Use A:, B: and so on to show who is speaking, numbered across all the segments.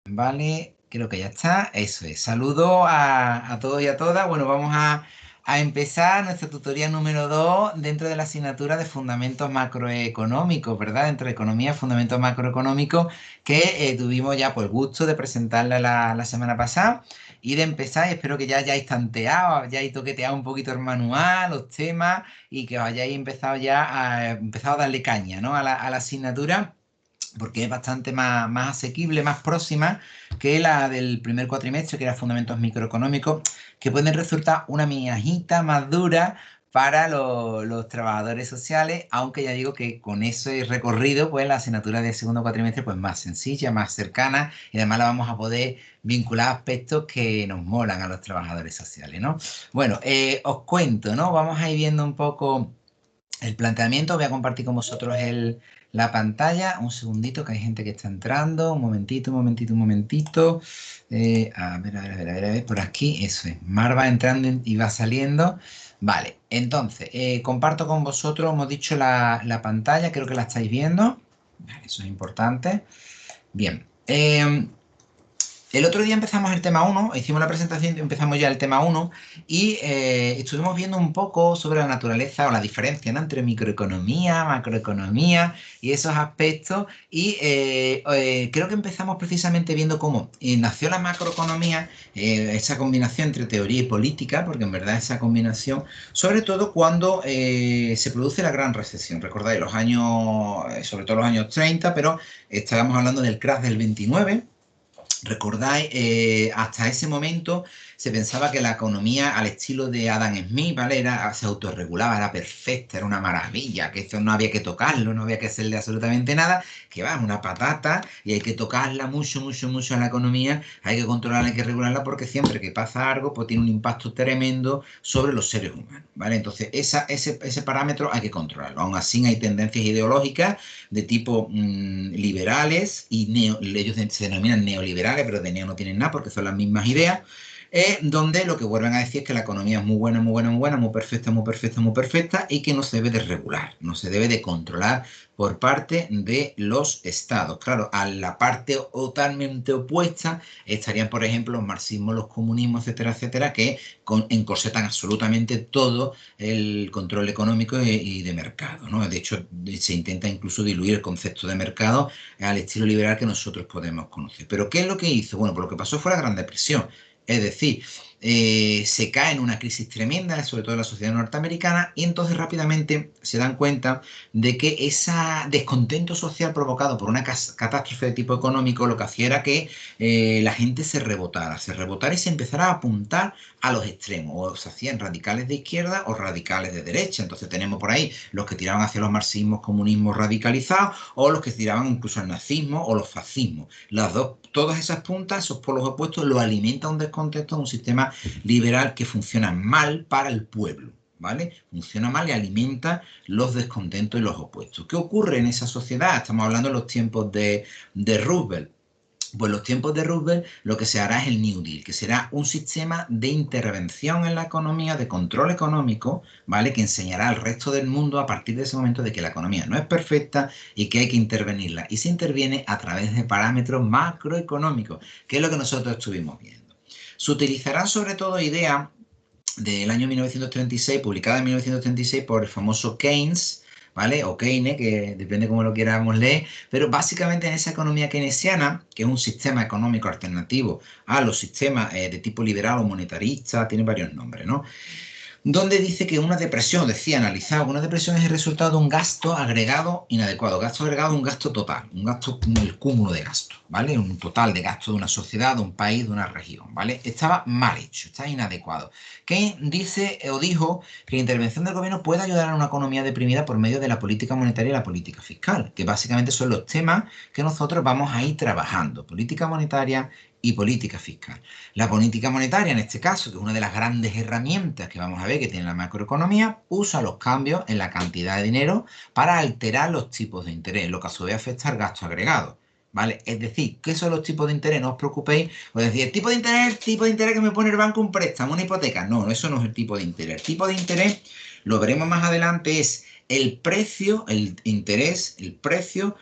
A: Vale, creo que ya está. Eso es. Saludo a todos y a todas. Bueno, vamos a empezar nuestra tutoría número 2 dentro de la asignatura de Fundamentos Macroeconómicos, ¿verdad? Dentro de Economía, Fundamentos Macroeconómicos, que tuvimos ya por el gusto de presentarla la semana pasada y de empezar. Y espero que ya hayáis tanteado, hayáis toqueteado un poquito el manual, los temas y que os hayáis empezado a darle caña, ¿no? A la asignatura porque es bastante más asequible, más próxima que la del primer cuatrimestre, que era Fundamentos Microeconómicos, que pueden resultar una miajita más dura para los trabajadores sociales, aunque ya digo que con ese recorrido, pues la asignatura del segundo cuatrimestre, pues más sencilla, más cercana, y además la vamos a poder vincular a aspectos que nos molan a los trabajadores sociales, ¿no? Bueno, os cuento, ¿no? Vamos a ir viendo un poco el planteamiento. Voy a compartir con vosotros la pantalla. Un segundito, que hay gente que está entrando. Un momentito, un momentito, un momentito. A ver, a ver, a ver, a ver, a ver, por aquí. Eso es. Mar va entrando y va saliendo. Vale, entonces, comparto con vosotros, hemos dicho la pantalla, creo que la estáis viendo. Vale, eso es importante. Bien. El otro día empezamos el tema uno, hicimos la presentación y empezamos ya el tema uno y estuvimos viendo un poco sobre la naturaleza o la diferencia, ¿no?, entre microeconomía, macroeconomía y esos aspectos y creo que empezamos precisamente viendo cómo nació la macroeconomía, esa combinación entre teoría y política, porque en verdad esa combinación, sobre todo cuando se produce la gran recesión. Recordáis los años, sobre todo los años 30, pero estábamos hablando del crash del 29. Recordáis, hasta ese momento se pensaba que la economía al estilo de Adam Smith, ¿vale? Se autorregulaba, era perfecta, era una maravilla, que esto no había que tocarlo, no había que hacerle absolutamente nada, que va, es una patata y hay que tocarla mucho, mucho, mucho a la economía, hay que controlarla, hay que regularla porque siempre que pasa algo, pues tiene un impacto tremendo sobre los seres humanos, ¿vale? Entonces, ese parámetro hay que controlarlo. Aún así, hay tendencias ideológicas de tipo liberales y ellos se denominan neoliberales, pero de neo no tienen nada porque son las mismas ideas, donde lo que vuelven a decir es que la economía es muy buena, muy buena, muy buena, muy perfecta, muy perfecta, muy perfecta y que no se debe de regular, no se debe de controlar por parte de los estados. Claro, a la parte totalmente opuesta estarían, por ejemplo, los marxismos, los comunismos, etcétera, etcétera, que encorsetan absolutamente todo el control económico y de mercado, ¿no? De hecho, se intenta incluso diluir el concepto de mercado al estilo liberal que nosotros podemos conocer. Pero ¿qué es lo que hizo? Bueno, pues lo que pasó fue la Gran Depresión. Es decir, se cae en una crisis tremenda, sobre todo en la sociedad norteamericana, y entonces rápidamente se dan cuenta de que ese descontento social provocado por una catástrofe de tipo económico lo que hacía era que la gente se rebotara y se empezara a apuntar a los extremos, o se hacían radicales de izquierda o radicales de derecha. Entonces tenemos por ahí los que tiraban hacia los marxismos, comunismos radicalizados, o los que tiraban incluso al nazismo o los fascismos. Las dos, todas esas puntas, esos polos opuestos, lo alimenta un descontento de un sistema liberal que funciona mal para el pueblo. ¿Vale? Funciona mal y alimenta los descontentos y los opuestos. ¿Qué ocurre en esa sociedad? Estamos hablando de los tiempos de Roosevelt. Pues los tiempos de Roosevelt lo que se hará es el New Deal, que será un sistema de intervención en la economía, de control económico, ¿vale? Que enseñará al resto del mundo a partir de ese momento de que la economía no es perfecta y que hay que intervenirla. Y se interviene a través de parámetros macroeconómicos, que es lo que nosotros estuvimos viendo. Se utilizarán sobre todo ideas del año 1936, publicada en 1936 por el famoso Keynes, ¿vale? O Keynes, que depende cómo lo queramos leer, pero básicamente en esa economía keynesiana, que es un sistema económico alternativo a los sistemas de tipo liberal o monetarista, tiene varios nombres, ¿no? Donde dice que una depresión, decía, analizado, una depresión es el resultado de un gasto agregado inadecuado. Gasto agregado es un gasto total, un gasto, el cúmulo de gastos, ¿vale? Un total de gasto de una sociedad, de un país, de una región, ¿vale? Estaba mal hecho, está inadecuado. Que dice o dijo que la intervención del gobierno puede ayudar a una economía deprimida por medio de la política monetaria y la política fiscal, que básicamente son los temas que nosotros vamos a ir trabajando. Política monetaria y política fiscal. La política monetaria, en este caso, que es una de las grandes herramientas que vamos a ver que tiene la macroeconomía, usa los cambios en la cantidad de dinero para alterar los tipos de interés, lo que a su vez afecta al gasto agregado. ¿Vale? Es decir, ¿qué son los tipos de interés? No os preocupéis, os decís, el tipo de interés que me pone el banco, un préstamo, una hipoteca. No, eso no es el tipo de interés. El tipo de interés, lo veremos más adelante, es el precio, el interés, el precio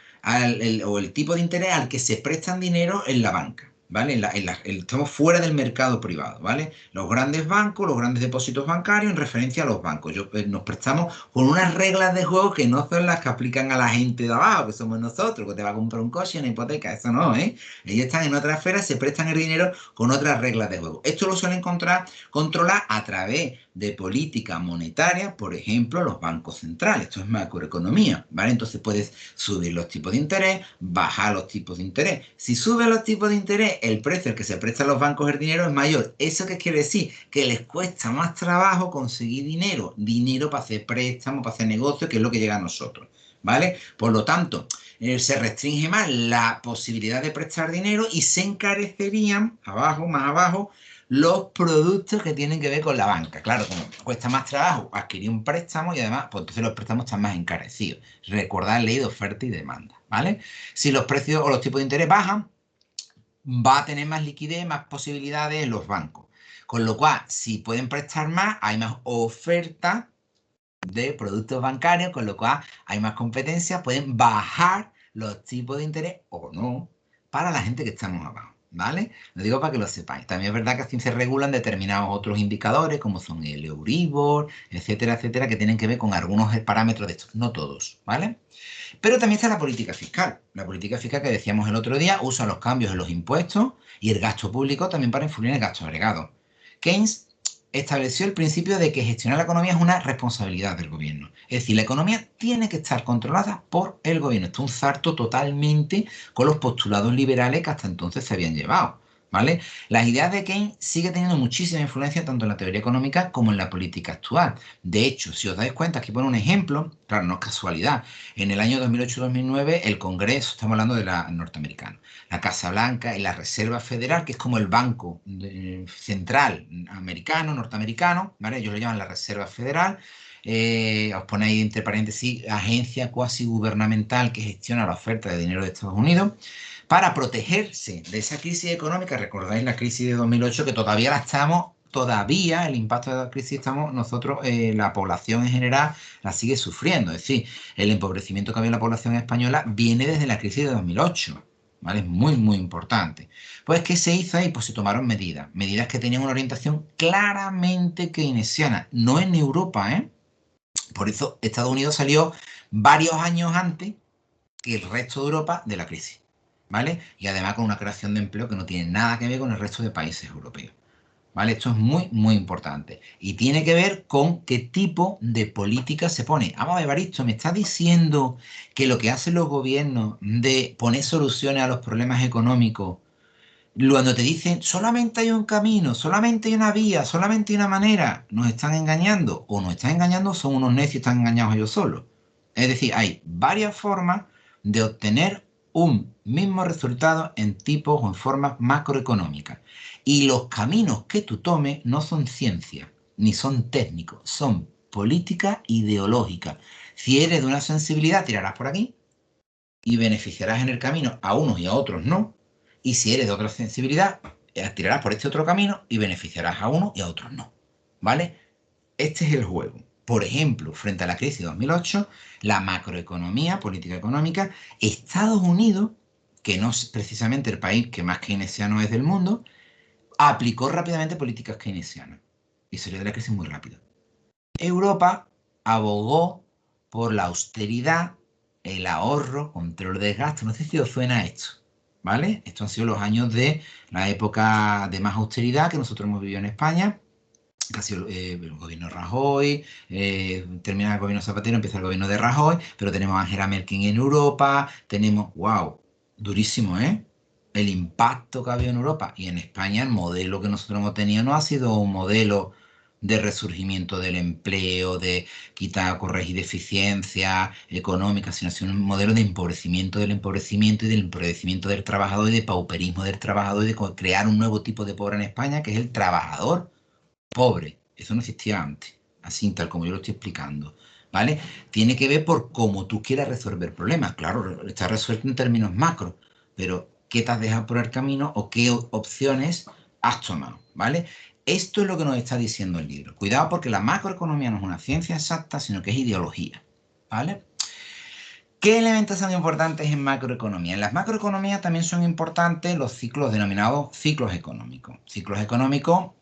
A: o el tipo de interés al que se prestan dinero en la banca. ¿vale? Estamos fuera del mercado privado, ¿vale? Los grandes bancos, los grandes depósitos bancarios en referencia a los bancos. Nos prestamos con unas reglas de juego que no son las que aplican a la gente de abajo, que somos nosotros, que te va a comprar un coche y una hipoteca. Eso no, ¿eh? Ellos están en otra esfera, se prestan el dinero con otras reglas de juego. Esto lo suelen controlar a través de política monetaria, por ejemplo, los bancos centrales. Esto es macroeconomía, ¿vale? Entonces puedes subir los tipos de interés, bajar los tipos de interés. Si suben los tipos de interés, el precio al que se prestan los bancos el dinero es mayor. ¿Eso qué quiere decir? Que les cuesta más trabajo conseguir dinero. Dinero para hacer préstamos, para hacer negocios, que es lo que llega a nosotros, ¿vale? Por lo tanto, se restringe más la posibilidad de prestar dinero y se encarecerían, abajo, más abajo, los productos que tienen que ver con la banca. Claro, como cuesta más trabajo adquirir un préstamo y además, pues entonces los préstamos están más encarecidos. Recordad ley de oferta y demanda, ¿vale? Si los precios o los tipos de interés bajan, va a tener más liquidez, más posibilidades en los bancos. Con lo cual, si pueden prestar más, hay más oferta de productos bancarios, con lo cual hay más competencia, pueden bajar los tipos de interés o no para la gente que estamos abajo, ¿vale? Lo digo para que lo sepáis. También es verdad que así se regulan determinados otros indicadores, como son el Euribor, etcétera, etcétera, que tienen que ver con algunos parámetros de estos, no todos, ¿vale? Pero también está la política fiscal. La política fiscal que decíamos el otro día usa los cambios en los impuestos y el gasto público también para influir en el gasto agregado. Keynes estableció el principio de que gestionar la economía es una responsabilidad del gobierno. Es decir, la economía tiene que estar controlada por el gobierno. Esto es un salto totalmente con los postulados liberales que hasta entonces se habían llevado, ¿vale? Las ideas de Keynes siguen teniendo muchísima influencia tanto en la teoría económica como en la política actual. De hecho, si os dais cuenta, aquí pone un ejemplo, claro, no es casualidad. En el año 2008-2009, el Congreso, estamos hablando de la norteamericana, la Casa Blanca y la Reserva Federal, que es como el banco central americano, norteamericano, ¿vale? Ellos lo llaman la Reserva Federal. Os pone ahí entre paréntesis, agencia cuasi gubernamental que gestiona la oferta de dinero de Estados Unidos para protegerse de esa crisis económica. Recordáis la crisis de 2008 que todavía la estamos, todavía el impacto de la crisis estamos nosotros, la población en general la sigue sufriendo. Es decir, el empobrecimiento que había en la población española viene desde la crisis de 2008. ¿Vale? Es muy, muy importante. Pues, ¿qué se hizo ahí? Pues se tomaron medidas. Medidas que tenían una orientación claramente keynesiana. No en Europa, ¿eh? Por eso Estados Unidos salió varios años antes que el resto de Europa de la crisis, ¿vale? Y además con una creación de empleo que no tiene nada que ver con el resto de países europeos, ¿vale? Esto es muy, muy importante. Y tiene que ver con qué tipo de política se pone. Vamos a ver, Evaristo, me estás diciendo que lo que hacen los gobiernos de poner soluciones a los problemas económicos, cuando te dicen solamente hay un camino, solamente hay una vía, solamente hay una manera, nos están engañando o nos están engañando, son unos necios, están engañados ellos solos. Es decir, hay varias formas de obtener un mismo resultado en tipos o en formas macroeconómicas. Y los caminos que tú tomes no son ciencia, ni son técnicos, son política ideológica. Si eres de una sensibilidad, tirarás por aquí y beneficiarás en el camino a unos y a otros no. Y si eres de otra sensibilidad, tirarás por este otro camino y beneficiarás a unos y a otros no. ¿Vale? Este es el juego. Por ejemplo, frente a la crisis de 2008, la macroeconomía, política económica, Estados Unidos, que no es precisamente el país que más keynesiano es del mundo, aplicó rápidamente políticas keynesianas y salió de la crisis muy rápido. Europa abogó por la austeridad, el ahorro, control de gastos. No sé si os suena esto, ¿vale? Estos han sido los años de la época de más austeridad que nosotros hemos vivido en España. Que ha sido el gobierno de Rajoy, termina el gobierno Zapatero, empieza el gobierno de Rajoy, pero tenemos a Angela Merkel en Europa, tenemos, wow, durísimo, ¿eh? El impacto que ha habido en Europa y en España, el modelo que nosotros hemos tenido no ha sido un modelo de resurgimiento del empleo, de quitar, corregir deficiencias económicas, sino ha sido un modelo de empobrecimiento del empobrecimiento y del empobrecimiento del trabajador y de pauperismo del trabajador y de crear un nuevo tipo de pobre en España, que es el trabajador pobre. Eso no existía antes, así tal como yo lo estoy explicando, ¿vale? Tiene que ver por cómo tú quieras resolver problemas. Claro, está resuelto en términos macro, pero ¿qué te has dejado por el camino o qué opciones has tomado, ¿vale? Esto es lo que nos está diciendo el libro. Cuidado porque la macroeconomía no es una ciencia exacta, sino que es ideología, ¿vale? ¿Qué elementos son importantes en macroeconomía? En las macroeconomías también son importantes los ciclos denominados ciclos económicos. Ciclos económicos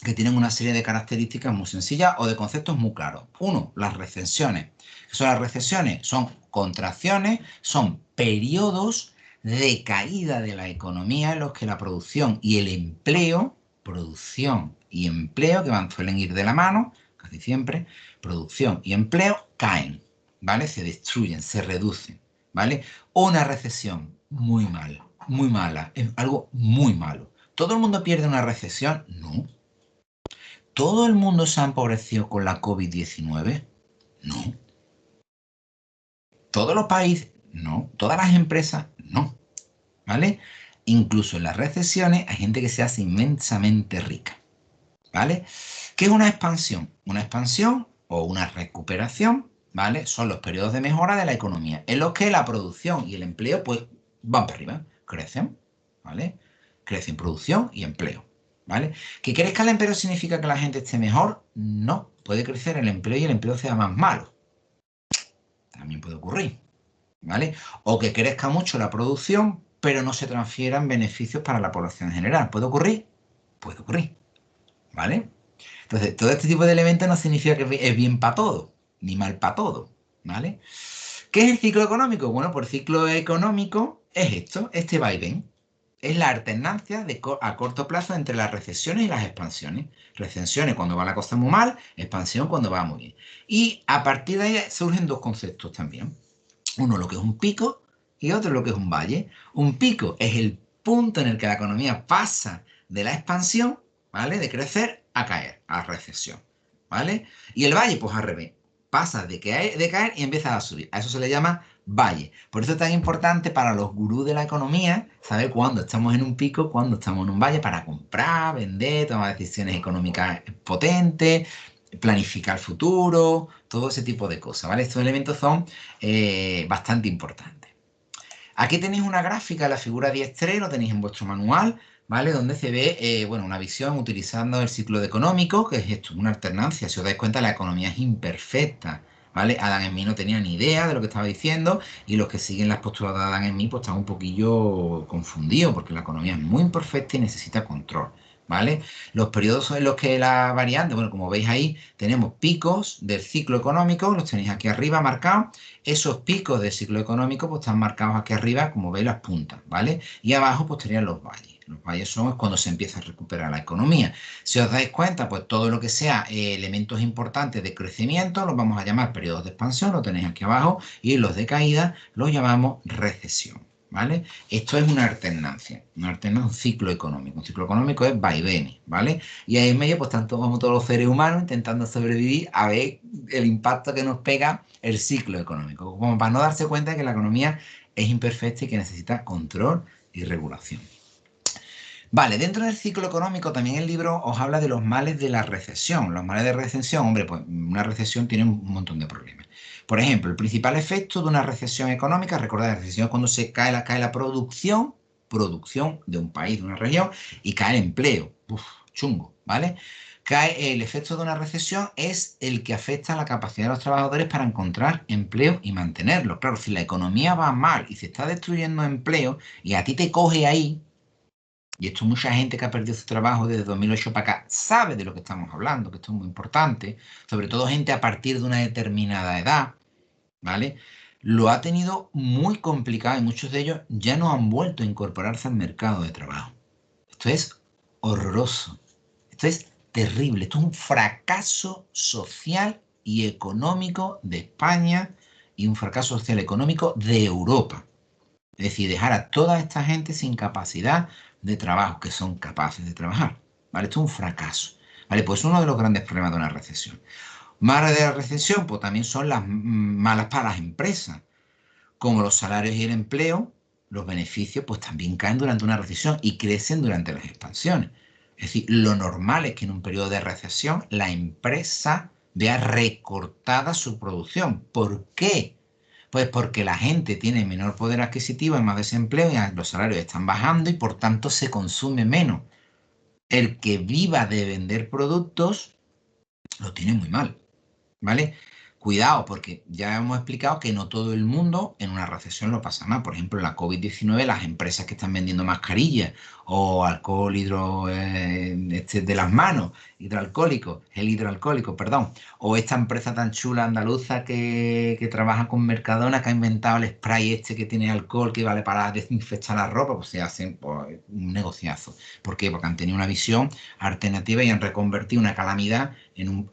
A: que tienen una serie de características muy sencillas o de conceptos muy claros. Uno, las recesiones. ¿Qué son las recesiones? Son contracciones, son periodos de caída de la economía en los que la producción y el empleo, suelen ir de la mano, casi siempre, producción y empleo caen, ¿vale? Se destruyen, se reducen, ¿vale? Una recesión muy mala, muy mala, es algo muy malo. ¿Todo el mundo pierde una recesión? No. ¿Todo el mundo se ha empobrecido con la COVID-19? No. ¿Todos los países? No. ¿Todas las empresas? No. ¿Vale? Incluso en las recesiones hay gente que se hace inmensamente rica. ¿Vale? ¿Qué es una expansión? Una expansión o una recuperación, ¿vale? Son los periodos de mejora de la economía en los que la producción y el empleo pues van para arriba, crecen, ¿vale? Crecen producción y empleo, ¿vale? ¿Que crezca el empleo significa que la gente esté mejor? No, puede crecer el empleo y el empleo sea más malo. También puede ocurrir, ¿vale? O que crezca mucho la producción, pero no se transfieran beneficios para la población en general. ¿Puede ocurrir? Puede ocurrir, ¿vale? Entonces, todo este tipo de elementos no significa que es bien para todo, ni mal para todo, ¿vale? ¿Qué es el ciclo económico? Bueno, por ciclo económico es esto, este vaivén. Es la alternancia a corto plazo entre las recesiones y las expansiones. Recesiones cuando va la cosa muy mal, expansión cuando va muy bien. Y a partir de ahí surgen dos conceptos también. Uno lo que es un pico y otro lo que es un valle. Un pico es el punto en el que la economía pasa de la expansión, ¿vale? De crecer a caer, a recesión, ¿vale? Y el valle, pues al revés, pasa de caer y empieza a subir. A eso se le llama valle. Por eso es tan importante para los gurús de la economía saber cuándo estamos en un pico, cuándo estamos en un valle para comprar, vender, tomar decisiones económicas potentes, planificar el futuro, todo ese tipo de cosas, ¿vale? Estos elementos son bastante importantes. Aquí tenéis una gráfica, la figura 10.3, lo tenéis en vuestro manual, ¿vale? Donde se ve, bueno, una visión utilizando el ciclo económico, que es esto, una alternancia. Si os dais cuenta, la economía es imperfecta, ¿vale? Adam Smith no tenía ni idea de lo que estaba diciendo y los que siguen las posturas de Adam Smith pues están un poquillo confundidos porque la economía es muy imperfecta y necesita control, ¿vale? Los periodos en los que la variante, bueno, como veis ahí, tenemos picos del ciclo económico, los tenéis aquí arriba marcados. Esos picos del ciclo económico pues están marcados aquí arriba, como veis, las puntas, ¿vale? Y abajo pues tenían los valles. Los valles son cuando se empieza a recuperar la economía. Si os dais cuenta, pues todo lo que sea elementos importantes de crecimiento los vamos a llamar periodos de expansión, lo tenéis aquí abajo, y los de caída los llamamos recesión, ¿vale? Esto es una alternancia, un ciclo económico. Un ciclo económico es vaivenes, ¿vale? Y ahí en medio, pues tanto como todos los seres humanos intentando sobrevivir a ver el impacto que nos pega el ciclo económico, como para no darse cuenta de que la economía es imperfecta y que necesita control y regulación. Vale, dentro del ciclo económico también el libro os habla de los males de la recesión. Los males de recesión, hombre, pues una recesión tiene un montón de problemas. Por ejemplo, el principal efecto de una recesión económica, recordad, la recesión es cuando se cae la producción de un país, de una región, y cae el empleo. Uf, chungo, ¿vale? El efecto de una recesión es el que afecta a la capacidad de los trabajadores para encontrar empleo y mantenerlo. Claro, si la economía va mal y se está destruyendo empleo y a ti te coge ahí, y esto mucha gente que ha perdido su trabajo desde 2008 para acá sabe de lo que estamos hablando, que esto es muy importante, sobre todo gente a partir de una determinada edad, ¿vale? Lo ha tenido muy complicado y muchos de ellos ya no han vuelto a incorporarse al mercado de trabajo. Esto es horroroso, esto es terrible, esto es un fracaso social y económico de España y un fracaso social y económico de Europa. Es decir, dejar a toda esta gente sin capacidad de trabajo, que son capaces de trabajar. ¿Vale? Esto es un fracaso. ¿Vale? Pues uno de los grandes problemas de una recesión. Malas de la recesión, pues también son las malas para las empresas. Como los salarios y el empleo, los beneficios pues también caen durante una recesión y crecen durante las expansiones. Es decir, lo normal es que en un periodo de recesión la empresa vea recortada su producción. ¿Por qué? Pues porque la gente tiene menor poder adquisitivo, hay más desempleo y los salarios están bajando y por tanto se consume menos. El que viva de vender productos lo tiene muy mal, ¿vale? cuidado, porque ya hemos explicado que no todo el mundo en una recesión lo pasa mal. Por ejemplo, en la COVID-19, las empresas que están vendiendo mascarillas o alcohol de las manos, hidroalcohólico, gel hidroalcohólico, perdón, o esta empresa tan chula andaluza que trabaja con Mercadona, que ha inventado el spray este que tiene alcohol que vale para desinfectar la ropa, pues se hacen pues, un negociazo. ¿Por qué? Porque han tenido una visión alternativa y han reconvertido una calamidad en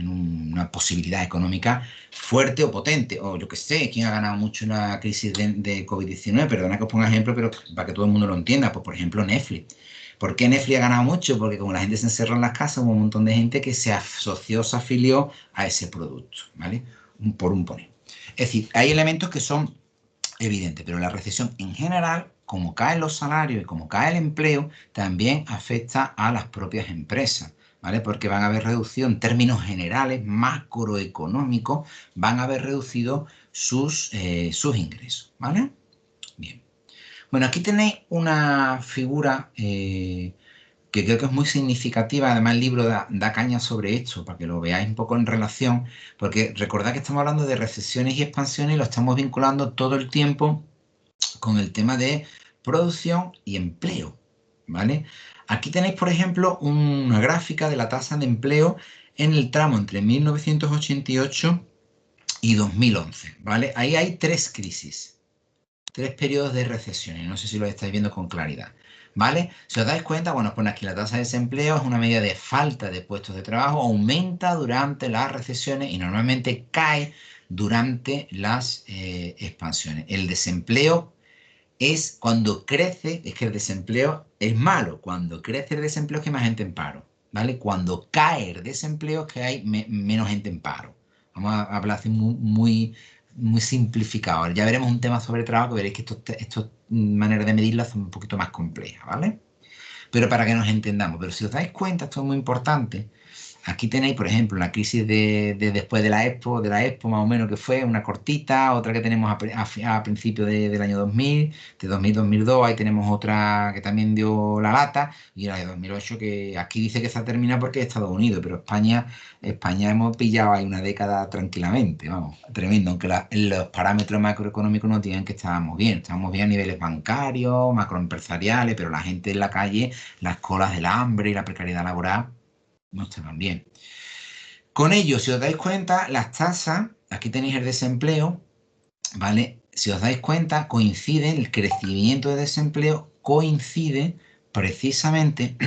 A: una posibilidad económica fuerte o potente. O yo qué sé, ¿quién ha ganado mucho en la crisis de COVID-19? Perdona que os ponga ejemplo, pero para que todo el mundo lo entienda. Pues, por ejemplo, Netflix. ¿Por qué Netflix ha ganado mucho? Porque como la gente se encerró en las casas, hubo un montón de gente que se asoció, se afilió a ese producto, ¿vale? Por un poner. Es decir, hay elementos que son evidentes, pero la recesión en general, como caen los salarios y como cae el empleo, también afecta a las propias empresas. ¿Vale? Porque van a haber reducido en términos generales, macroeconómicos, van a haber reducido sus ingresos. ¿Vale? Bien. Bueno, aquí tenéis una figura que creo que es muy significativa. Además, el libro da caña sobre esto, para que lo veáis un poco en relación, porque recordad que estamos hablando de recesiones y expansiones y lo estamos vinculando todo el tiempo con el tema de producción y empleo, ¿vale? Aquí tenéis, por ejemplo, una gráfica de la tasa de empleo en el tramo entre 1988 y 2011, ¿vale? Ahí hay tres crisis, tres periodos de recesión, y no sé si lo estáis viendo con claridad, ¿vale? Si os dais cuenta, bueno, pone aquí la tasa de desempleo es una medida de falta de puestos de trabajo, aumenta durante las recesiones y normalmente cae durante las expansiones. El desempleo es cuando crece, es que el desempleo es malo, cuando crece el desempleo es que hay más gente en paro, ¿vale? Cuando cae el desempleo es que hay menos gente en paro. Vamos a hablar así muy simplificado. Ya veremos un tema sobre trabajo que veréis que estas maneras de medirlo son un poquito más complejas, ¿vale? Pero para que nos entendamos, pero si os dais cuenta, esto es muy importante. Aquí tenéis, por ejemplo, la crisis de después de la Expo más o menos que fue una cortita, otra que tenemos a principios del año 2000, de 2000-2002, ahí tenemos otra que también dio la lata, y la de 2008 que aquí dice que se ha terminado porque es Estados Unidos, pero España hemos pillado ahí una década tranquilamente, vamos, tremendo, aunque los parámetros macroeconómicos no tienen que estábamos bien a niveles bancarios, macroempresariales, pero la gente en la calle, las colas del hambre y la precariedad laboral no estaban bien. Con ello, si os dais cuenta, las tasas, aquí tenéis el desempleo, ¿vale? Si os dais cuenta, coinciden, el crecimiento de desempleo coincide precisamente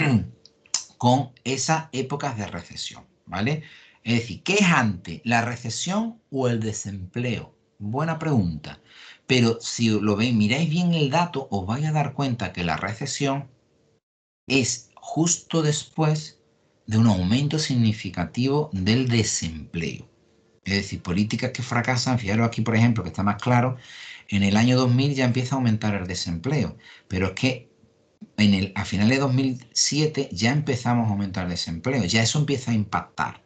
A: con esas épocas de recesión, ¿vale? Es decir, ¿qué es antes, la recesión o el desempleo? Buena pregunta. Pero si lo veis, miráis bien el dato, os vais a dar cuenta que la recesión es justo después de un aumento significativo del desempleo. Es decir, políticas que fracasan, fijaros aquí, por ejemplo, que está más claro, en el año 2000 ya empieza a aumentar el desempleo, pero es que a finales de 2007 ya empezamos a aumentar el desempleo, ya eso empieza a impactar,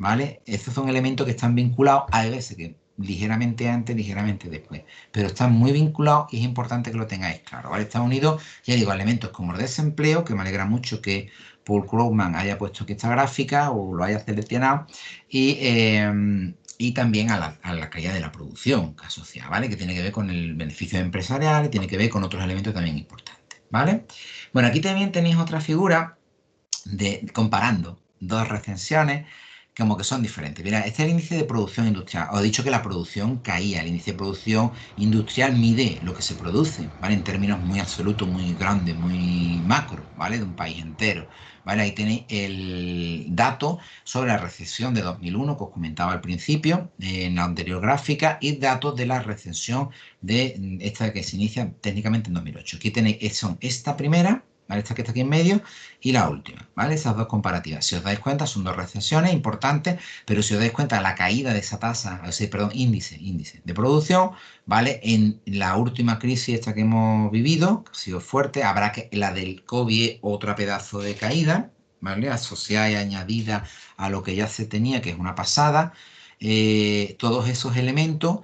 A: ¿vale? Estos son elementos que están vinculados, hay veces que ligeramente antes, ligeramente después, pero están muy vinculados y es importante que lo tengáis claro, ¿vale? Estados Unidos, ya digo, elementos como el desempleo, que me alegra mucho que Paul Krugman haya puesto aquí esta gráfica o lo haya seleccionado, y también a la caída de la producción asociada, ¿vale? Que tiene que ver con el beneficio empresarial y tiene que ver con otros elementos también importantes, ¿vale? Bueno, aquí también tenéis otra figura comparando dos recensiones como que son diferentes. Mira, este es el índice de producción industrial. Os he dicho que la producción caía. El índice de producción industrial mide lo que se produce, ¿vale? En términos muy absolutos, muy grandes, muy macro, ¿vale? De un país entero, ¿vale? Ahí tenéis el dato sobre la recesión de 2001 que os comentaba al principio, en la anterior gráfica, y datos de la recesión de esta que se inicia técnicamente en 2008. Aquí tenéis, son esta primera, ¿vale? Esta que está aquí en medio y la última, ¿vale? Esas dos comparativas. Si os dais cuenta, son dos recesiones importantes, pero si os dais cuenta, la caída de esa tasa, o sea, perdón, índice de producción, ¿vale? En la última crisis esta que hemos vivido, que ha sido fuerte, habrá que la del COVID, otro pedazo de caída, ¿vale? Asociada y añadida a lo que ya se tenía, que es una pasada. Todos esos elementos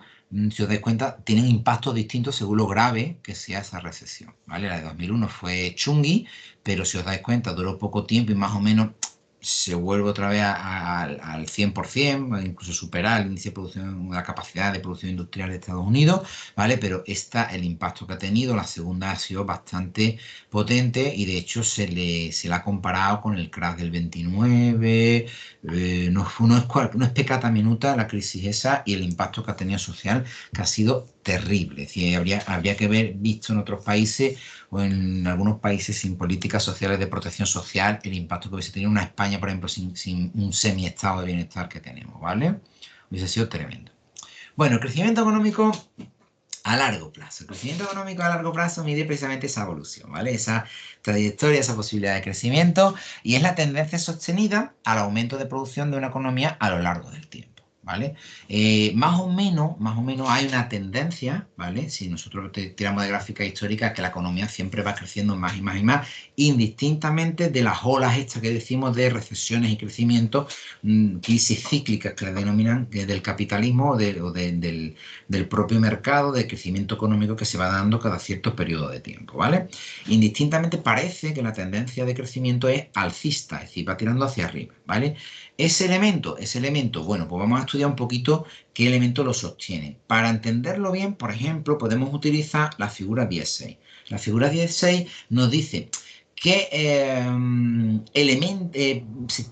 A: si os dais cuenta, tienen impactos distintos según lo grave que sea esa recesión, ¿vale? La de 2001 fue chungui, pero si os dais cuenta, duró poco tiempo y más o menos se vuelve otra vez al 100%, incluso superar el índice de producción, la capacidad de producción industrial de Estados Unidos, ¿vale? Pero el impacto que ha tenido, la segunda ha sido bastante potente y de hecho se le ha comparado con el crash del 29, no es pecata minuta la crisis esa y el impacto que ha tenido social, que ha sido terrible. Es decir, habría que haber visto en otros países o en algunos países sin políticas sociales de protección social, el impacto que hubiese tenido una España, por ejemplo, sin un semi-estado de bienestar que tenemos, ¿vale? Hubiese sido tremendo. Bueno, el crecimiento económico a largo plazo. El crecimiento económico a largo plazo mide precisamente esa evolución, ¿vale? Esa trayectoria, esa posibilidad de crecimiento y es la tendencia sostenida al aumento de producción de una economía a lo largo del tiempo. ¿Vale? Más o menos hay una tendencia, ¿vale? Si nosotros tiramos de gráfica histórica, que la economía siempre va creciendo más y más y más, indistintamente de las olas estas que decimos de recesiones y crecimiento, crisis cíclicas que la denominan del capitalismo del propio mercado de crecimiento económico que se va dando cada cierto periodo de tiempo, ¿vale? Indistintamente parece que la tendencia de crecimiento es alcista, es decir, va tirando hacia arriba, ¿vale? Ese elemento, bueno, pues vamos a estudiar un poquito qué elemento lo sostiene. Para entenderlo bien, por ejemplo, podemos utilizar la figura 16. La figura 16 nos dice qué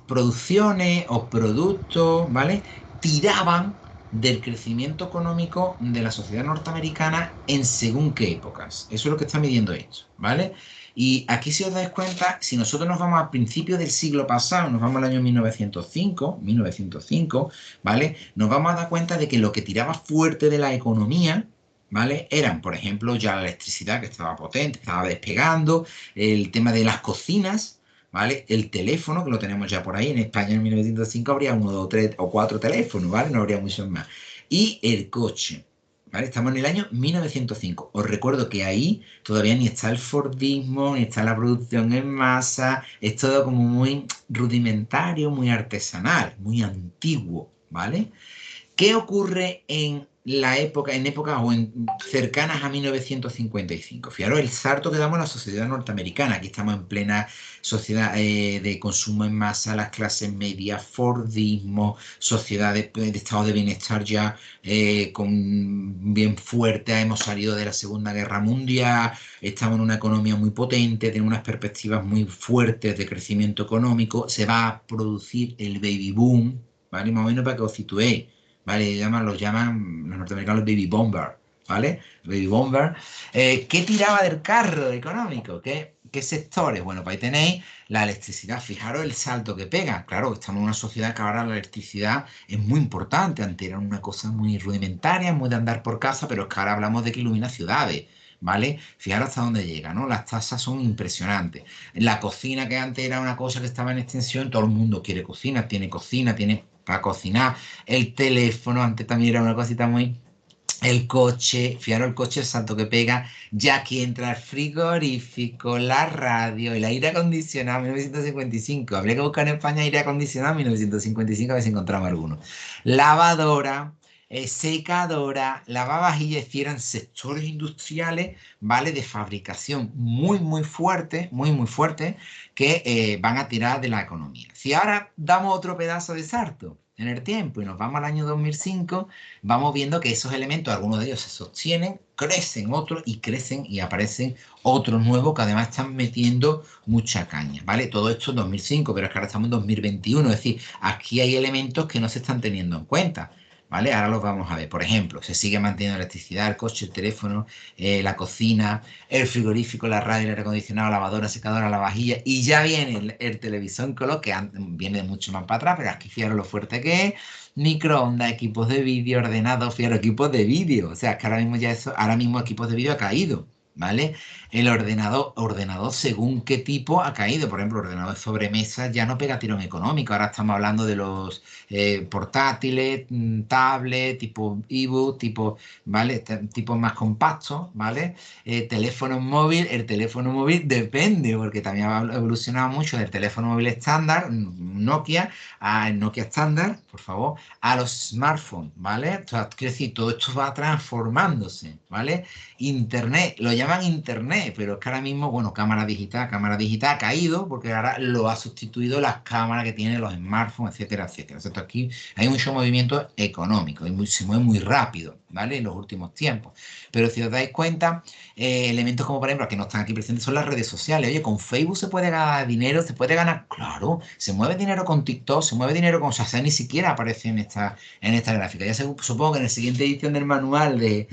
A: producciones o productos, ¿vale? Tiraban del crecimiento económico de la sociedad norteamericana en según qué épocas. Eso es lo que está midiendo esto, ¿vale? Y aquí, si os dais cuenta, si nosotros nos vamos a principios del siglo pasado, nos vamos al año 1905, ¿vale? Nos vamos a dar cuenta de que lo que tiraba fuerte de la economía, ¿vale? Eran, por ejemplo, ya la electricidad que estaba potente, estaba despegando, el tema de las cocinas, ¿vale? El teléfono, que lo tenemos ya por ahí, en España en 1905 habría uno, dos, tres o cuatro teléfonos, ¿vale? No habría muchos más. Y el coche, ¿vale? Estamos en el año 1905. Os recuerdo que ahí todavía ni está el Fordismo, ni está la producción en masa, es todo como muy rudimentario, muy artesanal, muy antiguo, ¿vale? ¿Qué ocurre en la época, en épocas o en cercanas a 1955? Fijaros el salto que damos a la sociedad norteamericana. Aquí estamos en plena sociedad de consumo en masa, las clases medias, Fordismo, sociedades de estado de bienestar ya bien fuerte. Hemos salido de la Segunda Guerra Mundial, estamos en una economía muy potente, tenemos unas perspectivas muy fuertes de crecimiento económico. Se va a producir el baby boom, ¿vale? Más o menos para que os situéis. ¿Vale? Los llaman los norteamericanos baby bomber, ¿vale? Baby bomber. ¿Qué tiraba del carro económico? ¿Qué sectores? Bueno, pues ahí tenéis la electricidad. Fijaros el salto que pega. Claro, estamos en una sociedad que ahora la electricidad es muy importante. Antes era una cosa muy rudimentaria, muy de andar por casa, pero es que ahora hablamos de que ilumina ciudades. ¿Vale? Fijaros hasta dónde llega, ¿no? Las tasas son impresionantes. La cocina, que antes era una cosa que estaba en extensión, todo el mundo quiere cocina, tiene para cocinar. El teléfono, antes también era una cosita muy... El coche, fijaros el coche, el salto que pega, ya aquí entra el frigorífico, la radio, el aire acondicionado, 1955. Habría que buscar en España aire acondicionado, 1955, a ver si encontramos alguno. Lavadora, secadora, lavavajillas, es decir, eran sectores industriales, ¿vale? De fabricación muy fuertes, que van a tirar de la economía. Si ahora damos otro pedazo de salto en el tiempo y nos vamos al año 2005, vamos viendo que esos elementos, algunos de ellos se sostienen, crecen otros y crecen y aparecen otros nuevos que además están metiendo mucha caña, ¿vale? Todo esto en 2005, pero es que ahora estamos en 2021, es decir, aquí hay elementos que no se están teniendo en cuenta. ¿Vale? Ahora los vamos a ver. Por ejemplo, se sigue manteniendo la electricidad, el coche, el teléfono, la cocina, el frigorífico, la radio, el aire acondicionado, la lavadora, secadora, la vajilla, y ya viene el televisor en color, que viene de mucho más para atrás, pero aquí fijaros lo fuerte que es, microondas, equipos de vídeo, ordenados, fijaros, equipos de vídeo, o sea, que ahora mismo ahora mismo equipos de vídeo ha caído, ¿vale? El ordenador según qué tipo ha caído, por ejemplo, ordenador de sobremesa ya no pega tirón económico, ahora estamos hablando de los portátiles, tablets, tipo ebook, tipo, ¿vale? Tipos más compactos, ¿vale? Teléfono móvil, el teléfono móvil depende, porque también ha evolucionado mucho del teléfono móvil estándar, Nokia, al Nokia estándar, por favor, a los smartphones, ¿vale? O sea, quiero decir, todo esto va transformándose, ¿vale? Internet, lo llaman llaman internet, pero es que ahora mismo, bueno, cámara digital ha caído porque ahora lo ha sustituido las cámaras que tienen los smartphones, etcétera, etcétera. Entonces aquí hay mucho movimiento económico, se mueve muy rápido, ¿vale? En los últimos tiempos. Pero si os dais cuenta, elementos como por ejemplo, que no están aquí presentes, son las redes sociales. Oye, con Facebook se puede ganar dinero, se puede ganar, claro, se mueve dinero con TikTok, se mueve dinero con, o sea, ni siquiera aparece en esta gráfica. Ya supongo que en la siguiente edición del manual de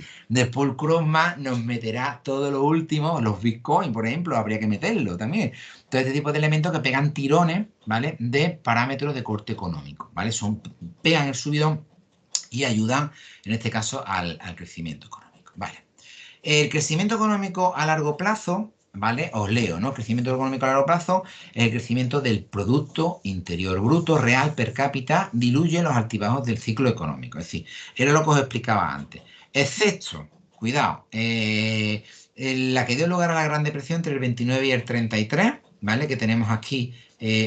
A: Paul Krugman nos meterá todo lo último, los Bitcoin, por ejemplo, habría que meterlo también. Todo este tipo de elementos que pegan tirones, ¿vale? De parámetros de corte económico, ¿vale? Pegan el subidón y ayudan, en este caso, al crecimiento económico, ¿vale? El crecimiento económico a largo plazo, ¿vale? Os leo, ¿no? Crecimiento económico a largo plazo, el crecimiento del Producto Interior Bruto real per cápita diluye los altibajos del ciclo económico. Es decir, era lo que os explicaba antes. Excepto, cuidado, la que dio lugar a la Gran Depresión entre el 29 y el 33, ¿vale? Que tenemos aquí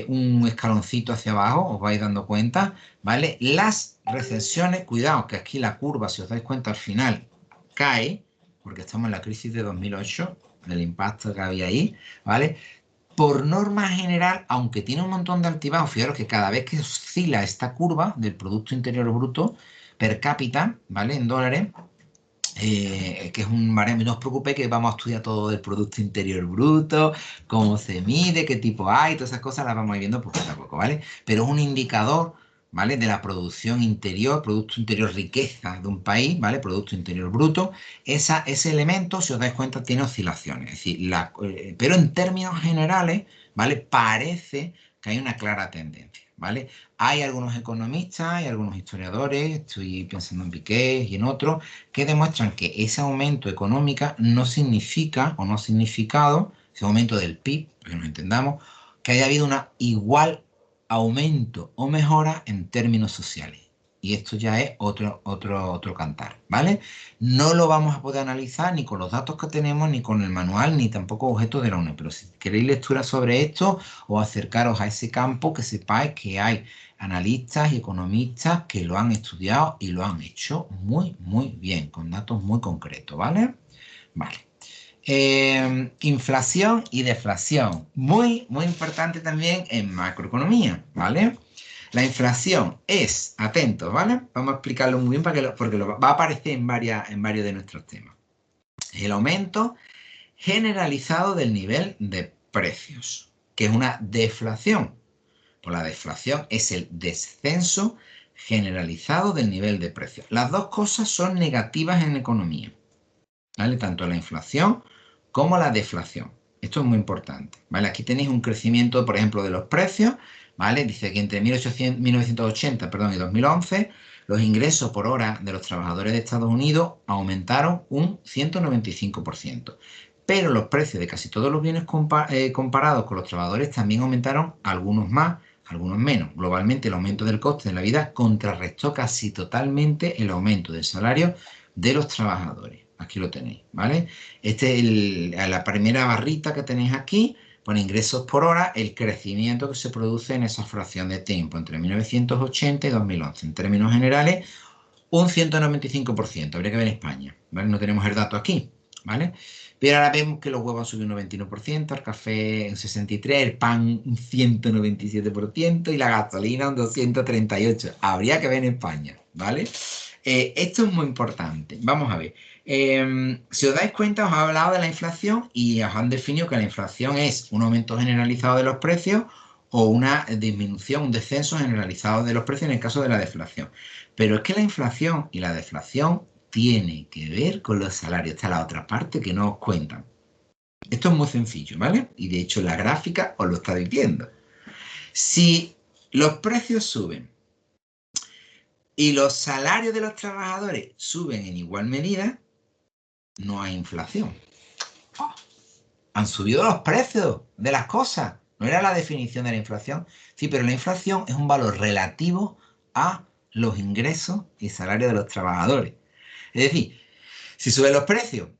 A: un escaloncito hacia abajo, os vais dando cuenta, ¿vale? Las recesiones, cuidado, que aquí la curva, si os dais cuenta, al final cae, porque estamos en la crisis de 2008, del impacto que había ahí, ¿vale? Por norma general, aunque tiene un montón de altibajos, fijaros que cada vez que oscila esta curva del Producto Interior Bruto per cápita, ¿vale? En dólares, que es un baremo, no os preocupéis que vamos a estudiar todo del Producto Interior Bruto, cómo se mide, qué tipo hay, todas esas cosas las vamos a ir viendo poco a poco, ¿vale? Pero es un indicador, ¿vale? De la producción interior, Producto Interior riqueza de un país, ¿vale? Producto Interior Bruto. Ese elemento, si os dais cuenta, tiene oscilaciones, es decir, pero en términos generales, ¿vale? Parece que hay una clara tendencia, ¿vale? Hay algunos economistas, hay algunos historiadores, estoy pensando en Piqué y en otros, que demuestran que ese aumento económico no significa o no ha significado, ese aumento del PIB, para que nos entendamos, que haya habido un igual aumento o mejora en términos sociales. Y esto ya es otro cantar, ¿vale? No lo vamos a poder analizar ni con los datos que tenemos, ni con el manual, ni tampoco objetos de la UNED. Pero si queréis lectura sobre esto o acercaros a ese campo, que sepáis que hay analistas y economistas que lo han estudiado y lo han hecho muy, muy bien, con datos muy concretos, ¿vale? Vale. Inflación y deflación. Muy, muy importante también en macroeconomía, ¿vale? La inflación es, atentos, ¿vale? Vamos a explicarlo muy bien porque va a aparecer en varios de nuestros temas. El aumento generalizado del nivel de precios, que es una deflación. Pues la deflación es el descenso generalizado del nivel de precios. Las dos cosas son negativas en economía, ¿vale? Tanto la inflación como la deflación. Esto es muy importante, ¿vale? Aquí tenéis un crecimiento, por ejemplo, de los precios, ¿vale? Dice que entre 1980, y 2011, los ingresos por hora de los trabajadores de Estados Unidos aumentaron un 195%. Pero los precios de casi todos los bienes comparados con los trabajadores también aumentaron, algunos más, algunos menos. Globalmente, el aumento del coste de la vida contrarrestó casi totalmente el aumento del salario de los trabajadores. Aquí lo tenéis, ¿vale? La primera barrita que tenéis aquí, pone ingresos por hora, el crecimiento que se produce en esa fracción de tiempo entre 1980 y 2011. En términos generales, un 195%. Habría que ver en España, ¿vale? No tenemos el dato aquí, ¿vale? Pero ahora vemos que los huevos han subido un 91%, el café un 63%, el pan un 197% y la gasolina un 238%. Habría que ver en España, ¿vale? Esto es muy importante. Vamos a ver. Si os dais cuenta, os he hablado de la inflación y os han definido que la inflación es un aumento generalizado de los precios o una disminución, un descenso generalizado de los precios en el caso de la deflación. Pero es que la inflación y la deflación tiene que ver con los salarios. Esta es la otra parte que no os cuentan. Esto es muy sencillo, ¿vale? Y de hecho la gráfica os lo está diciendo. Si los precios suben y los salarios de los trabajadores suben en igual medida, no hay inflación. Han subido los precios de las cosas. No era la definición de la inflación. Sí, pero la inflación es un valor relativo a los ingresos y salarios de los trabajadores. Es decir, si suben los precios,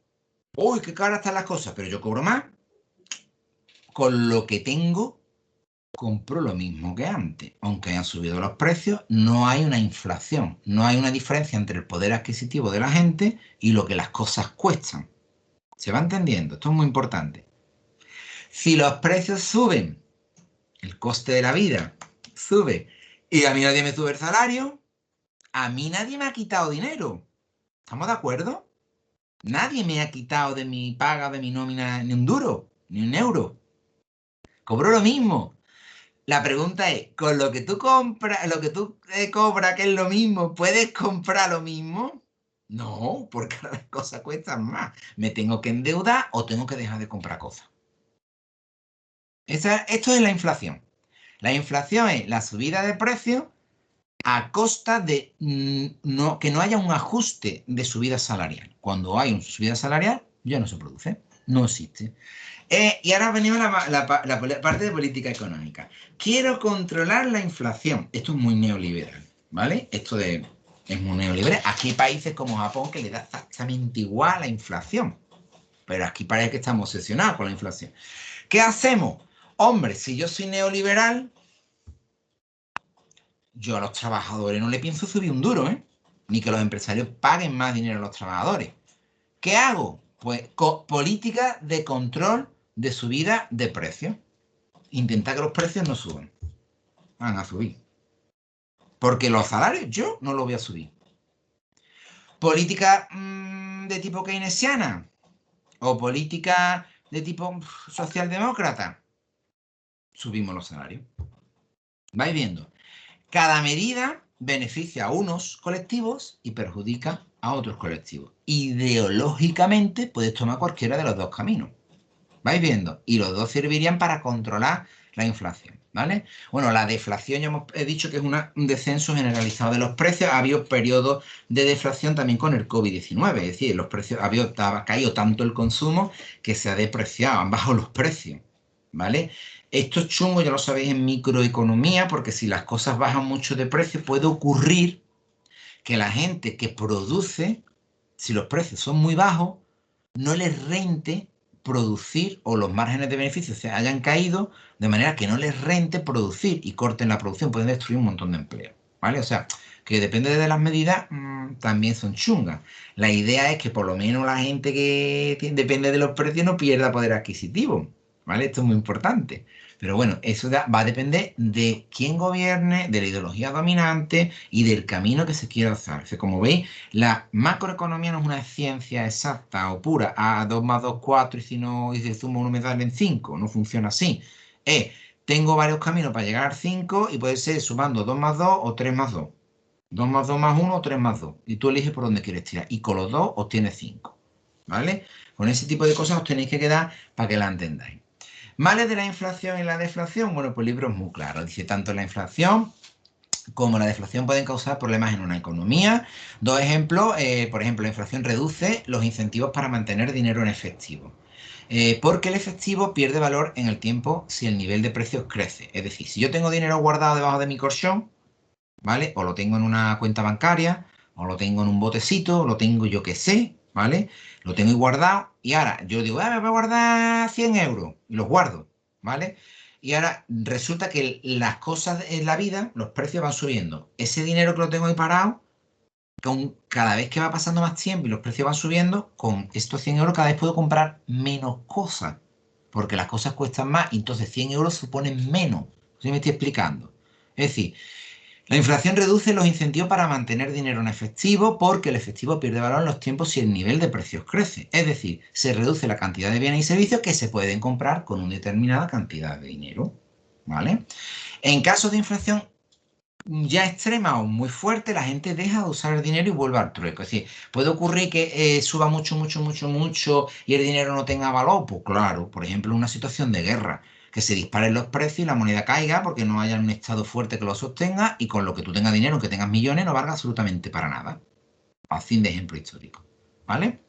A: uy, qué caras están las cosas, pero yo cobro más, con lo que tengo, compro lo mismo que antes. Aunque hayan subido los precios, no hay una inflación, no hay una diferencia entre el poder adquisitivo de la gente y lo que las cosas cuestan. ¿Se va entendiendo? Esto es muy importante. Si los precios suben, el coste de la vida sube y a mí nadie me sube el salario, a mí nadie me ha quitado dinero. ¿Estamos de acuerdo? Nadie me ha quitado de mi paga, de mi nómina, ni un duro, ni un euro. Cobro lo mismo. La pregunta es, ¿con lo que tú compras, lo que tú cobras, que es lo mismo, puedes comprar lo mismo? No, porque ahora las cosas cuestan más. Me tengo que endeudar o tengo que dejar de comprar cosas. Esto es la inflación. La inflación es la subida de precios a costa de que no haya un ajuste de subida salarial. Cuando hay una subida salarial, ya no se produce, no existe. Y ahora venimos a la parte de política económica. Quiero controlar la inflación. Esto es muy neoliberal, ¿vale? Es muy neoliberal. Aquí hay países como Japón que le da exactamente igual la inflación. Pero aquí parece que estamos obsesionados con la inflación. ¿Qué hacemos? Hombre, si yo soy neoliberal, yo a los trabajadores no le pienso subir un duro, ¿eh? Ni que los empresarios paguen más dinero a los trabajadores. ¿Qué hago? Pues política de control de subida de precios. Intentar que los precios no suban. Van a subir. Porque los salarios yo no los voy a subir. Política de tipo keynesiana o política de tipo socialdemócrata. Subimos los salarios. Vais viendo. Cada medida beneficia a unos colectivos y perjudica a otros colectivos. Ideológicamente puedes tomar cualquiera de los dos caminos. ¿Vais viendo? Y los dos servirían para controlar la inflación, ¿vale? Bueno, la deflación ya he dicho que es un descenso generalizado de los precios. Ha habido periodos de deflación también con el COVID-19, es decir, los precios, ha caído tanto el consumo que se ha depreciado, han bajado los precios, ¿vale? Esto es chungo, ya lo sabéis, en microeconomía, porque si las cosas bajan mucho de precio, puede ocurrir que la gente que produce, si los precios son muy bajos, no les rente producir o los márgenes de beneficio se hayan caído de manera que no les rente producir y corten la producción, pueden destruir un montón de empleo, ¿vale? O sea, que depende de las medidas, también son chungas. La idea es que por lo menos la gente que depende de los precios no pierda poder adquisitivo, ¿vale? Esto es muy importante. Pero bueno, eso va a depender de quién gobierne, de la ideología dominante y del camino que se quiera usar. O sea, como veis, la macroeconomía no es una ciencia exacta o pura. A 2 más 2 4 y si no, y si sumo uno me salen 5. No funciona así. Tengo varios caminos para llegar al 5 y puede ser sumando 2 más 2 o 3 más 2. 2 más 2 más 1 o 3 más 2. Y tú eliges por dónde quieres tirar. Y con los dos obtienes 5. ¿Vale? Con ese tipo de cosas os tenéis que quedar para que la entendáis. Males de la inflación y la deflación. Bueno, pues el libro es muy claro. Dice tanto la inflación como la deflación pueden causar problemas en una economía. Dos ejemplos, por ejemplo, la inflación reduce los incentivos para mantener dinero en efectivo. Porque el efectivo pierde valor en el tiempo si el nivel de precios crece. Es decir, si yo tengo dinero guardado debajo de mi colchón, ¿vale? O lo tengo en una cuenta bancaria, o lo tengo en un botecito, o lo tengo yo que sé, ¿vale? Lo tengo ahí guardado y ahora yo digo, me voy a guardar 100 euros y los guardo, ¿vale? Y ahora resulta que las cosas en la vida, los precios van subiendo. Ese dinero que lo tengo ahí parado, cada vez que va pasando más tiempo y los precios van subiendo, con estos 100 euros cada vez puedo comprar menos cosas, porque las cosas cuestan más, y entonces 100 euros suponen menos. ¿Sí me estoy explicando? Es decir, la inflación reduce los incentivos para mantener dinero en efectivo porque el efectivo pierde valor en los tiempos si el nivel de precios crece. Es decir, se reduce la cantidad de bienes y servicios que se pueden comprar con una determinada cantidad de dinero. ¿Vale? En casos de inflación ya extrema o muy fuerte, la gente deja de usar el dinero y vuelve al trueco. Es decir, puede ocurrir que suba mucho, mucho, mucho, mucho y el dinero no tenga valor. Pues claro, por ejemplo, en una situación de guerra, que se disparen los precios y la moneda caiga porque no haya un estado fuerte que lo sostenga y con lo que tú tengas dinero, aunque tengas millones, no valga absolutamente para nada. A fin de ejemplo histórico. ¿Vale?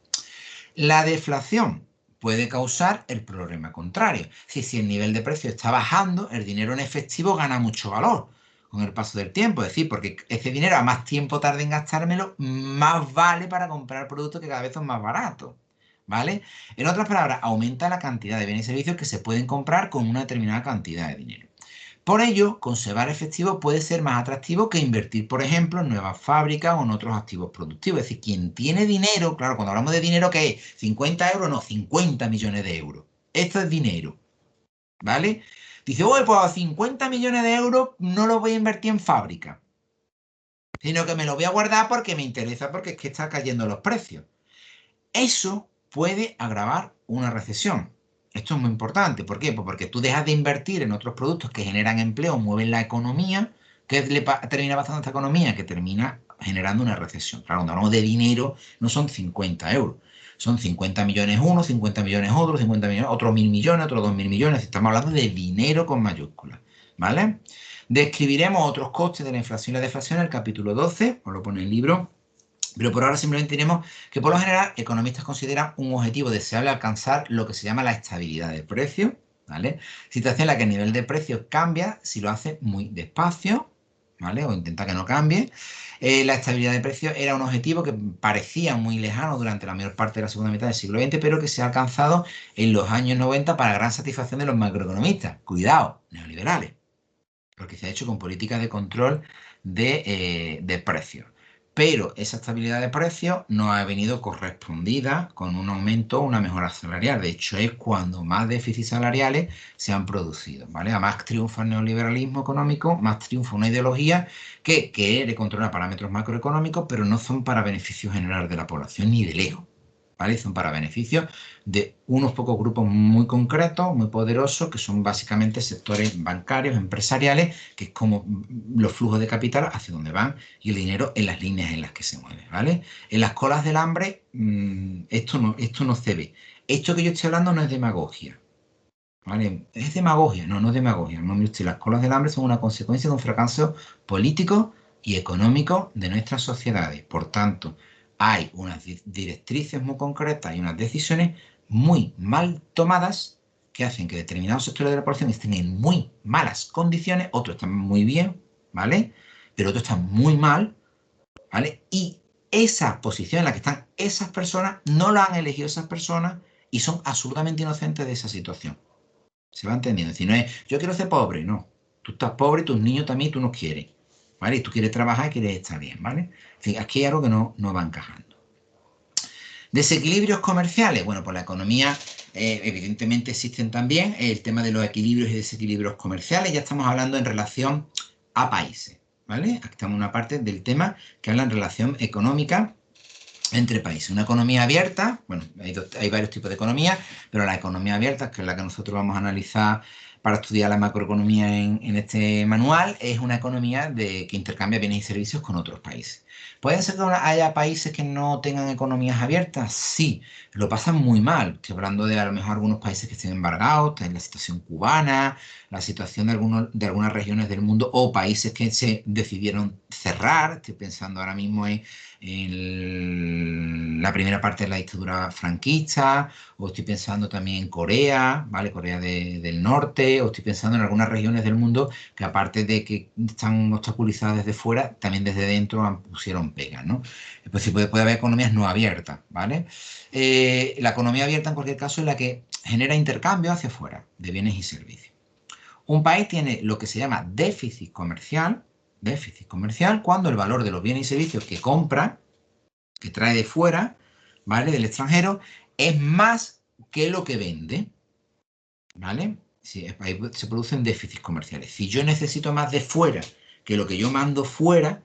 A: La deflación puede causar el problema contrario. Si el nivel de precio está bajando, el dinero en efectivo gana mucho valor con el paso del tiempo. Es decir, porque ese dinero a más tiempo tarde en gastármelo, más vale para comprar productos que cada vez son más baratos. ¿Vale? En otras palabras, aumenta la cantidad de bienes y servicios que se pueden comprar con una determinada cantidad de dinero. Por ello, conservar efectivo puede ser más atractivo que invertir, por ejemplo, en nuevas fábricas o en otros activos productivos. Es decir, quien tiene dinero, claro, cuando hablamos de dinero, ¿qué es? 50 euros, no, 50 millones de euros. Esto es dinero, ¿vale? Dice, oye, pues 50 millones de euros no los voy a invertir en fábrica, sino que me los voy a guardar porque me interesa, porque es que están cayendo los precios. Eso puede agravar una recesión. Esto es muy importante. ¿Por qué? Pues porque tú dejas de invertir en otros productos que generan empleo, mueven la economía. ¿Qué termina pasando a esta economía? Que termina generando una recesión. Claro, cuando hablamos de dinero, no son 50 euros. Son 50 millones uno, 50 millones otro, 50 millones, otros 1.000 millones, otros 2.000 millones. Estamos hablando de dinero con mayúsculas. ¿Vale? Describiremos otros costes de la inflación y la deflación en el capítulo 12, os lo pone el libro. Pero por ahora simplemente tenemos que, por lo general, economistas consideran un objetivo deseable alcanzar lo que se llama la estabilidad del precio, ¿vale? Situación en la que el nivel de precios cambia si lo hace muy despacio, ¿vale? O intenta que no cambie. La estabilidad de precios era un objetivo que parecía muy lejano durante la mayor parte de la segunda mitad del siglo XX, pero que se ha alcanzado en los años 90 para gran satisfacción de los macroeconomistas. Cuidado, neoliberales, porque se ha hecho con políticas de control de precios. Pero esa estabilidad de precios no ha venido correspondida con un aumento o una mejora salarial. De hecho, es cuando más déficits salariales se han producido, ¿vale? A más triunfa el neoliberalismo económico, más triunfa una ideología que quiere controlar parámetros macroeconómicos, pero no son para beneficio general de la población ni de lejos, ¿vale? Son para beneficio de unos pocos grupos muy concretos, muy poderosos, que son básicamente sectores bancarios, empresariales, que es como los flujos de capital hacia dónde van y el dinero en las líneas en las que se mueve, ¿vale? En las colas del hambre, esto no se ve. Esto que yo estoy hablando no es demagogia, ¿vale? ¿Es demagogia? No, no es demagogia. No, mire usted, las colas del hambre son una consecuencia de un fracaso político y económico de nuestras sociedades. Por tanto, hay unas directrices muy concretas y unas decisiones muy mal tomadas que hacen que determinados sectores de la población estén en muy malas condiciones, otros están muy bien, ¿vale? Pero otros están muy mal, ¿vale? Y esa posición en la que están esas personas no la han elegido esas personas y son absolutamente inocentes de esa situación. ¿Se va entendiendo? Es decir, no es, yo quiero ser pobre, no. Tú estás pobre, tus niños también, tú no quieres, ¿vale? Y tú quieres trabajar y quieres estar bien, ¿vale? En fin, aquí hay algo que no va encajando. Desequilibrios comerciales. Bueno, pues la economía, evidentemente existen también el tema de los equilibrios y desequilibrios comerciales. Ya estamos hablando en relación a países, ¿vale? Aquí estamos en una parte del tema que habla en relación económica entre países. Una economía abierta, bueno, hay varios tipos de economía, pero la economía abierta, que es la que nosotros vamos a analizar para estudiar la macroeconomía en este manual, es una economía que intercambia bienes y servicios con otros países. ¿Pueden ser que haya países que no tengan economías abiertas? Sí, lo pasan muy mal. Estoy hablando de a lo mejor algunos países que estén embargados, en la situación cubana, la situación de algunas regiones del mundo o países que se decidieron cerrar. Estoy pensando ahora mismo en la primera parte de la dictadura franquista, o estoy pensando también en Corea, ¿vale? Corea del Norte, o estoy pensando en algunas regiones del mundo que aparte de que están obstaculizadas desde fuera, también desde dentro pusieron pegas, ¿no? Pues sí puede haber economías no abiertas, ¿vale? La economía abierta en cualquier caso es la que genera intercambio hacia afuera de bienes y servicios. Un país tiene lo que se llama déficit comercial, cuando el valor de los bienes y servicios que compra, que trae de fuera, ¿vale? Del extranjero, es más que lo que vende, ¿vale? Sí, ahí se producen déficits comerciales. Si yo necesito más de fuera que lo que yo mando fuera,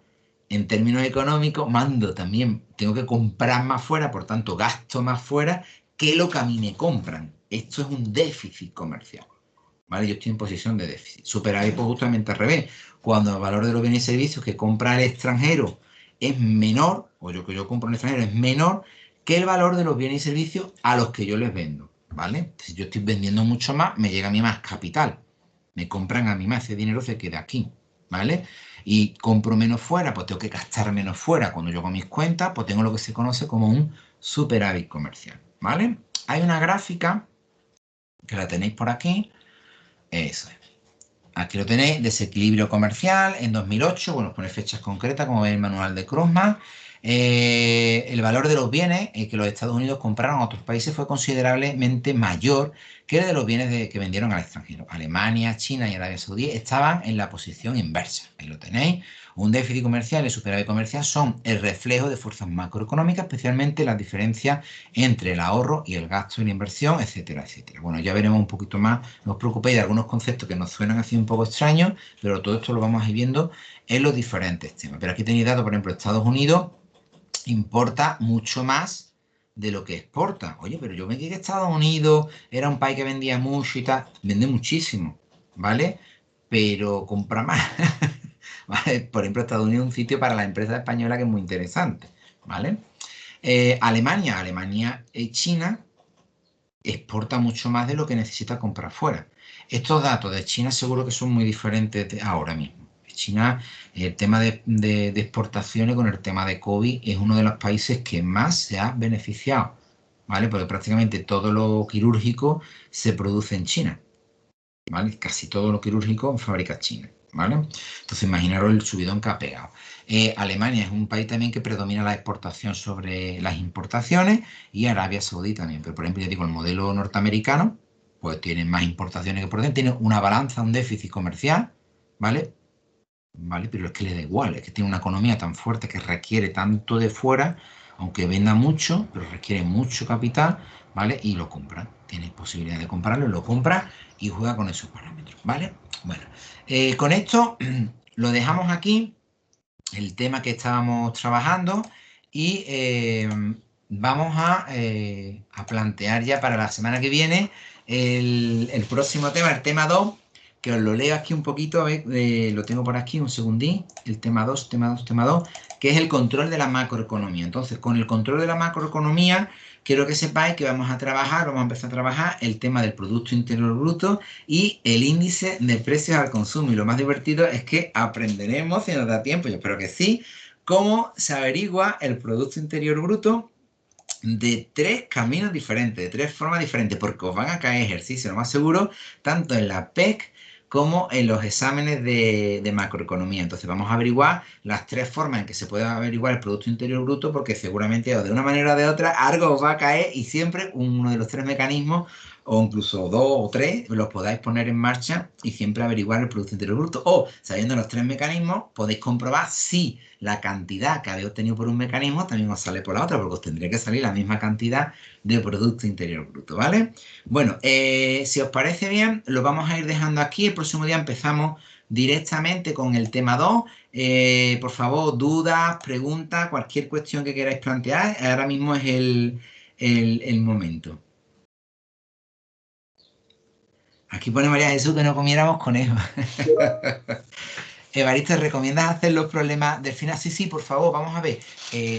A: en términos económicos, mando también, tengo que comprar más fuera, por tanto, gasto más fuera que lo que a mí me compran. Esto es un déficit comercial. ¿Vale? Yo estoy en posición de déficit. Superávit, pues justamente al revés. Cuando el valor de los bienes y servicios que compra el extranjero es menor, o yo que yo compro en el extranjero es menor que el valor de los bienes y servicios a los que yo les vendo, ¿vale? Si yo estoy vendiendo mucho más, me llega a mí más capital. Me compran a mí más, ese dinero se queda aquí, ¿vale? Y compro menos fuera, pues tengo que gastar menos fuera. Cuando yo hago mis cuentas, pues tengo lo que se conoce como un superávit comercial, ¿vale? Hay una gráfica que la tenéis por aquí. Eso es. Aquí lo tenéis, desequilibrio comercial en 2008, bueno, pone fechas concretas, como veis en el manual de Krugman. El valor de los bienes que los Estados Unidos compraron a otros países fue considerablemente mayor que el de los bienes que vendieron al extranjero. Alemania, China y Arabia Saudí estaban en la posición inversa. Ahí lo tenéis. Un déficit comercial y superávit comercial son el reflejo de fuerzas macroeconómicas, especialmente las diferencias entre el ahorro y el gasto y la inversión, etcétera, etcétera. Bueno, ya veremos un poquito más, no os preocupéis de algunos conceptos que nos suenan así un poco extraños, pero todo esto lo vamos a ir viendo en los diferentes temas. Pero aquí tenéis datos, por ejemplo, Estados Unidos importa mucho más de lo que exporta. Oye, pero yo me dije que Estados Unidos era un país que vendía mucho y tal. Vende muchísimo, ¿vale? Pero compra más. ¿Vale? Por ejemplo, Estados Unidos es un sitio para la empresa española que es muy interesante, ¿vale? Alemania y China exporta mucho más de lo que necesita comprar fuera. Estos datos de China seguro que son muy diferentes de ahora mismo. China, el tema de exportaciones con el tema de COVID es uno de los países que más se ha beneficiado, ¿vale? Porque prácticamente todo lo quirúrgico se produce en China, ¿vale? Casi todo lo quirúrgico fabrica China, ¿vale? Entonces imaginaros el subidón que ha pegado. Alemania es un país también que predomina la exportación sobre las importaciones y Arabia Saudí también. Pero por ejemplo, ya digo, el modelo norteamericano, pues tiene más importaciones que exportaciones, tiene una balanza, un déficit comercial, ¿vale? ¿Vale? Pero es que le da igual, es que tiene una economía tan fuerte que requiere tanto de fuera, aunque venda mucho, pero requiere mucho capital, ¿vale? Y lo compra, tiene posibilidad de comprarlo, lo compra y juega con esos parámetros, ¿vale? Bueno, con esto lo dejamos aquí, el tema que estábamos trabajando y vamos a plantear ya para la semana que viene el próximo tema, el tema 2 que os lo leo aquí un poquito, a ver, lo tengo por aquí, un segundín, el tema 2 tema 2 que es el control de la macroeconomía. Entonces, con el control de la macroeconomía, quiero que sepáis que vamos a empezar a trabajar el tema del Producto Interior Bruto y el índice de precios al consumo. Y lo más divertido es que aprenderemos, si nos da tiempo, yo espero que sí, cómo se averigua el Producto Interior Bruto de tres caminos diferentes, de tres formas diferentes, porque os van a caer ejercicios, lo más seguro, tanto en la PEC como en los exámenes de macroeconomía. Entonces vamos a averiguar las tres formas en que se puede averiguar el Producto Interior Bruto, porque seguramente o de una manera o de otra algo os va a caer y siempre uno de los tres mecanismos, o incluso dos o tres, los podáis poner en marcha y siempre averiguar el Producto Interior Bruto. O, sabiendo los tres mecanismos, podéis comprobar si la cantidad que habéis obtenido por un mecanismo también os sale por la otra, porque os tendría que salir la misma cantidad de Producto Interior Bruto, ¿vale? Bueno, si os parece bien, lo vamos a ir dejando aquí. El próximo día empezamos directamente con el tema 2. Por favor, dudas, preguntas, cualquier cuestión que queráis plantear, ahora mismo es el momento. Aquí pone María Jesús que no comiéramos conejos. Evaristo, ¿recomiendas hacer los problemas del final? Sí, sí, por favor, vamos a ver.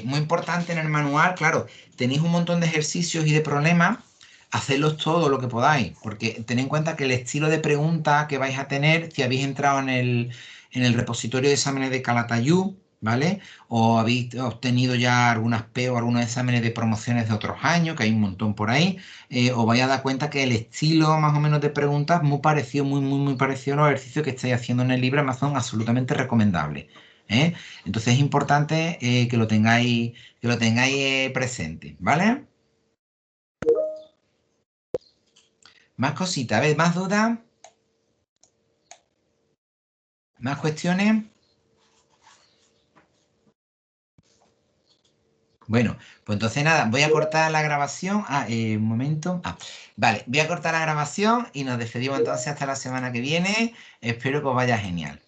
A: Muy importante en el manual, claro, tenéis un montón de ejercicios y de problemas, hacedlos todo lo que podáis, porque tened en cuenta que el estilo de pregunta que vais a tener, si habéis entrado en el repositorio de exámenes de Calatayud, ¿vale? O habéis obtenido ya algunas P o algunos exámenes de promociones de otros años, que hay un montón por ahí, os vais a dar cuenta que el estilo más o menos de preguntas es muy parecido, muy parecido a los ejercicios que estáis haciendo en el libro Amazon, absolutamente recomendable. ¿Eh? Entonces es importante que lo tengáis presente, ¿vale? Más cositas, a ver, más dudas, más cuestiones. Bueno, pues entonces nada, voy a cortar la grabación. Un momento. Vale, voy a cortar la grabación y nos despedimos entonces hasta la semana que viene. Espero que os vaya genial.